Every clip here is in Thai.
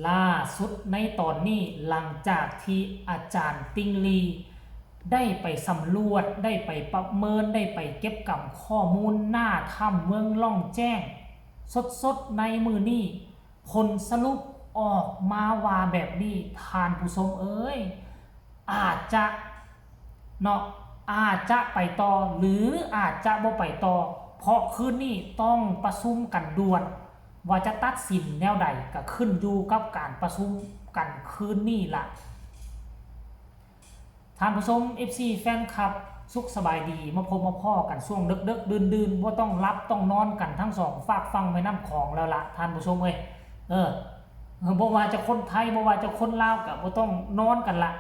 ล่าสุดในตอนนี้หลังจากที่อาจารย์ติงลีได้ไปสำรวจได้ไปประเมินได้ไปเก็บกำข้อมูลหน้าถ้ำเมืองล่องแจ้งสดๆในมือนี้ผลสรุปออกมาว่าแบบนี้ทานผู้ชมเอ้ยอาจจะเนาะอาจจะไปต่อหรืออาจจะบ่ไปต่อเพราะคืนนี้ต้องประชุมกันด่วนว่าจะตัดสินแนวใดก็ขึ้นอยู่กับการประชุมกันคืนนี้ล่ะท่านผู้ชม FC แฟนคลับสุขสบายดีมาพบมาพ่อกันช่วงดึกๆดื่นๆว่าต้องรับต้องนอนกันทั้งสองฝากฟังไว้น้ำของแล้วล่ะท่านผู้ชมเอ้ยบ่ว่าจะคนไทยบ่ว่าจะคนลาวก็บ่ต้องนอนกันละ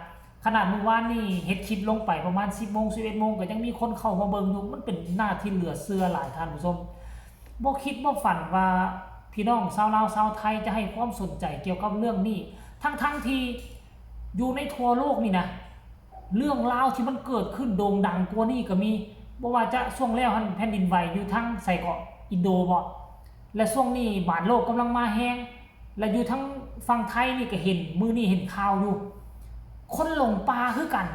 ขนาดเมื่อวานนี่เฮ็ดคลิปลงไปประมาณ 10 โมง 11 โมงก็ยังมีคนเข้ามาเบิ่งอยู่มันเป็นหน้าที่เหลือเชื่อหลายท่านผู้ชมบ่คิดบ่ฝันว่าพี่น้องชาวลาวชาวไทยจะให้ความสนใจเกี่ยวกับเรื่องนี้ทั้งที่อยู่ในทั่วโลกนี่นะเรื่องราวที่มันเกิดขึ้นโด่งดังกว่านี้ก็มีบ่ว่าจะช่วงแล้วแผ่นดินไหวอยู่ทั้งไสเกาะอินโดบ่และช่วงนี้บ้านโลกกำลังมาแฮงและอยู่ทั้งฝั่งไทยนี่ก็เห็นมื้อนี้เห็นข่าวอยู่คนหลงป่าคือกัน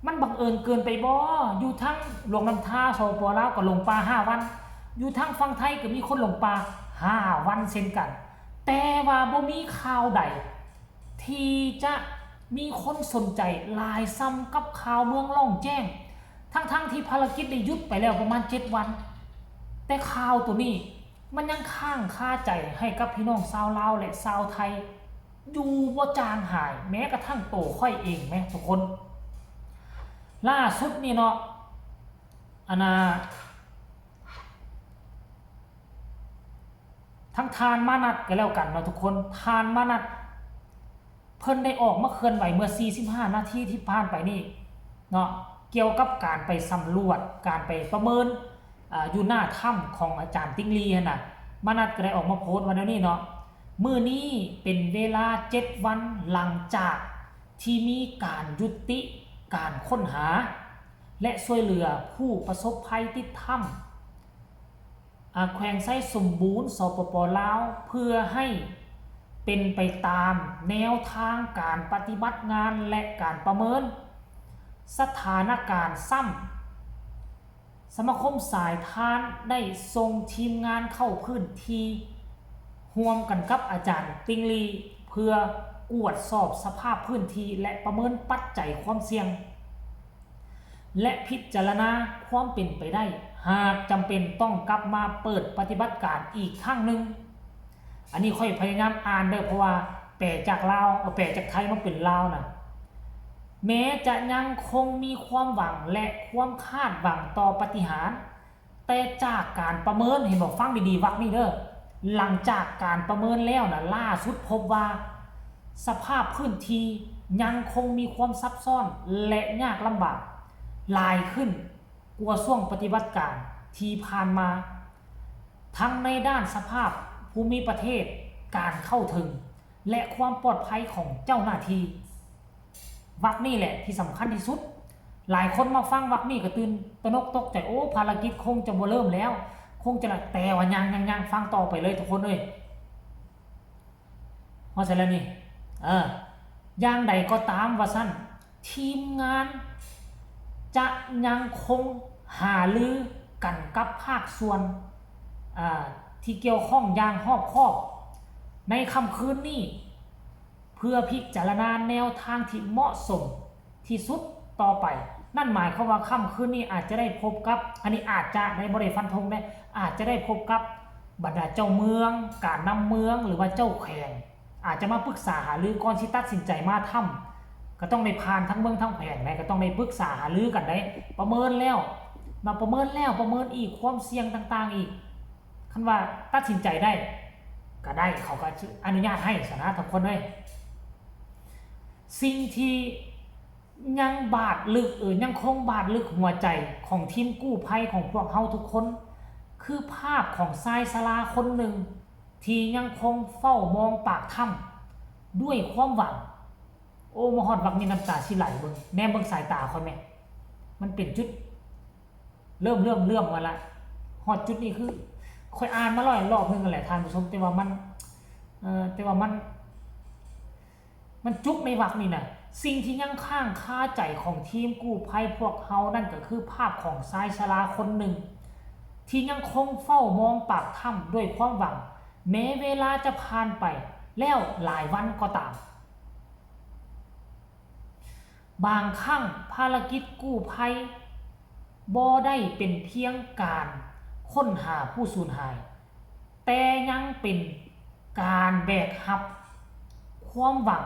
มันบังเอิญเกินไปบ่อยู่ทั้งหลวงน้ำท่าสปลาวก็หลงป่า5 วันอยู่ทั้งฝั่งไทยก็มีคนหลงป่า5 วันเช่นกันแต่ว่าบ่มีข่าวใดที่จะมีคนสนใจหลายซ้ำกับข่าวเมืองล่องแจ้งทั้งที่ภารกิจได้หยุดไปแล้วประมาณ7 วันแต่ข่าวตัวนี้มันยังค้างคาใจให้กับพี่น้องชาวลาวและชาวไทยอยู่บ่จางหายแม้กระทั่งโตค่อยเองแม้ทุกคนล่าสุดนี่เนาะทั้งทานมานัดกันแล้วกันเนาะทุกคนทานมานัดเพิ่นได้ออกมาเคลื่อนไหวเมื่อ45 นาทีที่ผ่านไปนี่เนาะเกี่ยวกับการไปสำรวจการไปประเมินอยู่หน้าถ้ำของอาจารย์ติงลีน่ะมานัดก็ได้ออกมาโพสต์วันนี้เนาะมื้อนี้เป็นเวลา7 วันหลังจากที่มีการยุติการค้นหาและช่วยเหลือผู้ประสบภัยติดถ้ำแขวงไส้สมบูรณ์สปป.ลาวเพื่อให้เป็นไปตามแนวทางการปฏิบัติงานและการประเมินสถานการณ์ซ้ำสมาคมสายทานได้ส่งทีมงานเข้าพื้นที่ร่วมกันกับอาจารย์ติงลีเพื่อกวดสอบสภาพพื้นที่และประเมินปัจจัยความเสี่ยงและพิจารณาความเป็นไปได้หากจำเป็นต้องกลับมาเปิดปฏิบัติการอีกครั้งหนึ่งอันนี้ค่อยพยายามอ่านเด้อเพราะว่าแปลจากลาวแปลจากไทยมาเป็นลาวนะแม้จะยังคงมีความหวังและความคาดหวังต่อปาฏิหาริย์แต่จากการประเมินเห็นบอกฟังดีๆวักนี่เด้อหลังจากการประเมินแล้วนะล่าสุดพบว่าสภาพพื้นที่ยังคงมีความซับซ้อนและยากลำบากหลายขึ้นกว่าช่วงปฏิบัติการที่ผ่านมาทั้งในด้านสภาพภูมิประเทศการเข้าถึงและความปลอดภัยของเจ้าหน้าที่วรรคนี่แหละที่สำคัญที่สุดหลายคนมาฟังวรรคนี่ก็ตื่นตระหนกตกใจโอ้ภารกิจคงจะบ่เริ่มแล้วคงจะแต่ว่ายังฟังต่อไปเลยทุกคนเอ้ยเพราะฉะนั้นนี่อย่างใดก็ตามว่าสั้นทีมงานจะยังคงหารือกันกับภาคส่วนที่เกี่ยวข้องอย่างรอบคอบในค่ำคืนนี้เพื่อพิจารณาแนวทางที่เหมาะสมที่สุดต่อไปนั่นหมายความว่าค่ำคืนนี้อาจจะได้พบกับอันนี้อาจจะในบริฟันธงได้อาจจะได้พบกับบรรดาเจ้าเมืองการนำเมืองหรือว่าเจ้าแขวงอาจจะมาปรึกษาหารือก่อนที่ตัดสินใจมาทำก็ต้องได้ผ่านทั้งเมืองทั้งแขวงไหนก็ต้องได้ปรึกษาหารือกันได้ประเมินแล้วมาประเมินแล้วประเมินอีกความเสี่ยงต่างๆอีกคันว่าตัดสินใจได้ก็ได้เขาก็อนุญาตให้สนะทุกคนเลยสิ่งที่ยังบาดลึกยังคงบาดลึกหัวใจของทีมกู้ภัยของพวกเขาทุกคนคือภาพของชายชราคนหนึ่งที่ยังคงเฝ้ามองปากถ้ำด้วยความหวังโอ้มหอดวักมีน้ำตาสิไหลเบิ่งแนมเบิ่งสายตาคนแม่มันเป็นจุดเริ่มมาละหอดจุดนี้คือค่อยอ่านมา100 รอบนึงกันแหละท่านผู้ชมแต่ว่ามัน มันจุกในวรรคนี่นะสิ่งที่ยังข้างคาใจของทีมกู้ภัยพวกเฮานั่นก็คือภาพของชายชราคนหนึ่งที่ยังคงเฝ้ามองปากถ้ำด้วยความหวังแม้เวลาจะผ่านไปแล้วหลายวันก็ตามบางครั้งภารกิจกู้ภัยบ่ได้เป็นเพียงการค้นหาผู้สูญหายแต่ยังเป็นการแบกรับความหวัง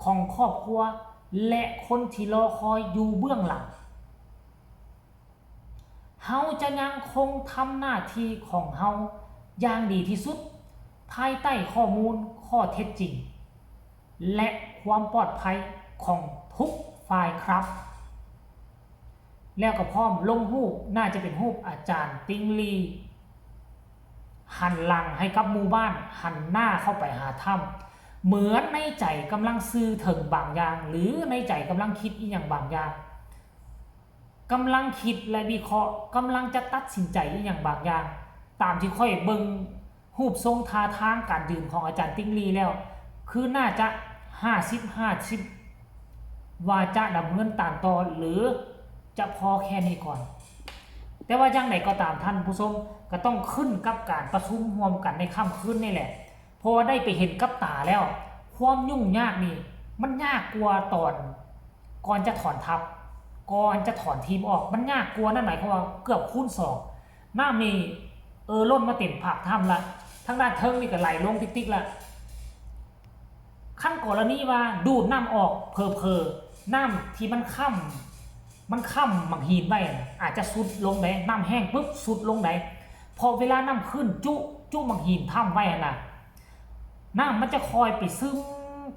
ของครอบครัวและคนที่รอคอยอยู่เบื้องหลังเฮาจะยังคงทำหน้าที่ของเฮาอย่างดีที่สุดภายใต้ข้อมูลข้อเท็จจริงและความปลอดภัยของทุกฝ่ายครับแล้วก็พร้อมลงรูปน่าจะเป็นรูปอาจารย์ติงลีหันหลังให้กับหมู่บ้านหันหน้าเข้าไปหาถ้ำเหมือนในใจกำลังสื่อถึงบางอย่างหรือในใจกำลังคิดอีกอย่างบางอย่างกำลังคิดและวิเคราะห์กำลังจะตัดสินใจอีกอย่างบางอย่างตามที่ค่อยเบิ่งรูปทรงท่าทางการดื่มของอาจารย์ติงลีแล้วคือน่าจะ50-50ว่าจะดำเนินตามต่อหรือจะพอแค่นี้ก่อนแต่ว่าอย่างไรก็ตามท่านผู้ชมก็ต้องขึ้นกับการประชุมร่วมกันในค่ำคืนนี่แหละเพราะว่าได้ไปเห็นกับตาแล้วความยุ่งยากนี่มันยากกว่าตอนก่อนจะถอนทัพก่อนจะถอนทีมออกมันยากกว่านั่นหมายความว่าเกือบคูณ2น้ำนี่ล้นมาเต็มผากถ้ำละทั้งด้านเทิงนี่ก็ไหลลงติ๊กๆละขั้นกรณีว่าดูดน้ำออกเพอน้ำที่มันค่ำมังหินไว้อาจจะสุดลงได้น้ำแห้งปุ๊บสุดลงได้พอเวลาน้ำขึ้นจุมังหินถ้ำไว้น่ะน้ำมันจะคอยไปซึม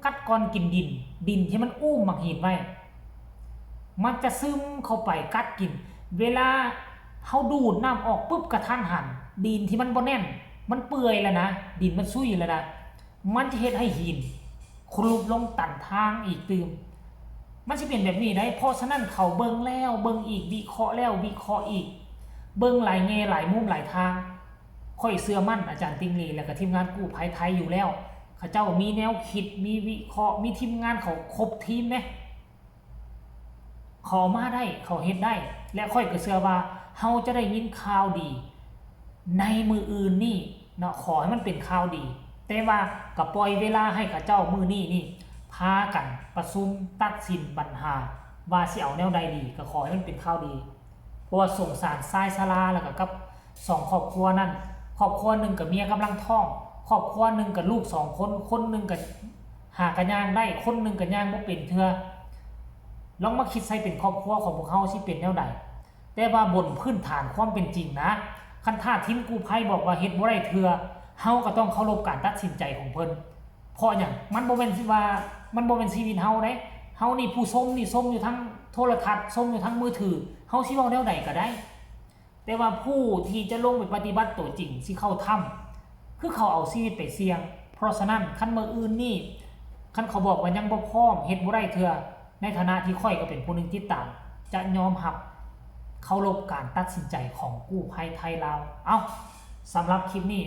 กัดกอนกินดินที่มันอุ้มมังหินไว้มันจะซึมเข้าไปกัดกินเวลาเขาดูดน้ำออกปุ๊บกระทันหันดินที่มันบ่แน่นมันเปื่อยแล้วนะดินมันซุยแล้วนะมันจะเฮ็ดให้หินคลุบลงตันทางอีกตื่มมันจะเป็นแบบนี้ได้เพราะฉะนั้นเขาเบิ่งแล้วเบิ่งอีกวิเคราะห์แล้ววิเคราะห์อีกเบิ่งหลายแง่หลายมุมหลายทางค่อยเชื่อมั่นอาจารย์ติงลีและก็ทีมงานกู้ภัยไทยอยู่แล้วเขาเจ้ามีแนวคิดมีวิเคราะห์มีทีมงานเขาครบทีมไหมเขามาได้เขาเฮ็ดได้และค่อยก็เชื่อว่าเฮาจะได้ยินข่าวดีในมืออื่นนี่เนาะขอให้มันเป็นข่าวดีแต่ว่าก็ปล่อยเวลาให้กับเจ้ามือนี่พากันประชุมตัดสินปัญหาว่าสิเอาแนวใดดีก็ขอให้มันเป็นข่าวดีเพราะว่าสงสารชายชราแล้วก็กับ2ครอบครัวนั่นครอบครัวนึงกับเมียกำลังท้องครอบครัวนึงกับลูก2คนคนนึงกับหากระย่างได้คนนึงกับย่างบ่เป็นเทื่อลองมาคิดใส่เป็นครอบครัวของพวกเฮาสิเป็นแนวใดแต่ว่าบนพื้นฐานความเป็นจริงนะคันถ้าทีมกู้ภัยบอกว่าเฮ็ดบ่ได้เทื่อเฮาก็ต้องเคารพการตัดสินใจของเพิ่นเพราะหยังมันบ่แม่นสิว่ามันบ่แม่นชีวิตเฮาเด้เฮานี่ผู้ชมนี่ชมอยู่ทั้งโทรทัศน์ชมอยู่ทั้งมือถือเฮาสิเว้าแนวใดก็ได้แต่ว่าผู้ที่จะลงไปปฏิบัติตัวจริงสิเข้าถ้ำคือเขาเอาชีวิตไปเสี่ยงเพราะฉะนั้นคันมื้ออื่นนี่คันเขาบอกว่ายังบ่พร้อมเฮ็ดบ่ได้เทื่อในฐานะที่ค่อยก็เป็นผู้นึงติดตามจะยอมรับเคารพการตัดสินใจของกู้ภัยไทยลาวเอ้าสำหรับคลิปนี้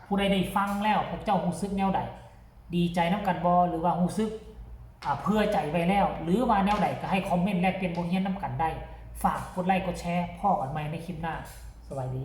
ผู้ใดได้ฟังแล้วพวกเจ้ารู้สึกแนวใดดีใจนำกันบ่หรือว่ารู้สึกเพื่อใจไว้แล้วหรือว่าแนวใดก็ให้คอมเมนต์แลกเปลี่ยนบทเรียนนำกันได้ฝากกดไลค์กดแชร์พอกันใหม่ในคลิปหน้าสวัสดี